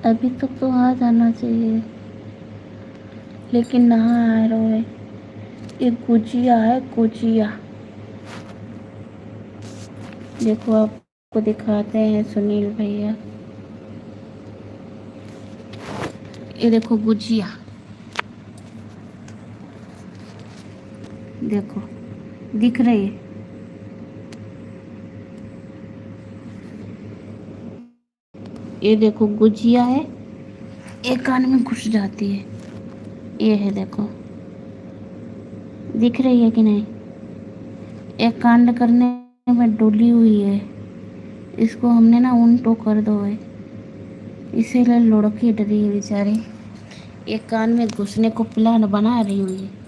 अभी तक तो आ जाना चाहिए, लेकिन ना आ रहा है। ये गुजिया है, गुजिया। देखो आपको दिखाते हैं सुनील भैया, ये देखो गुजिया, देखो दिख रही है। ये देखो गुजिया है, एक कान में घुस जाती है। ये है देखो, दिख रही है कि नहीं। एक कांड करने में डोली हुई है, इसको हमने ना उल्टो कर दो है, इसीलिए लुढ़की डरी है बेचारी। एक कान में घुसने को प्लान बना रही हुई है।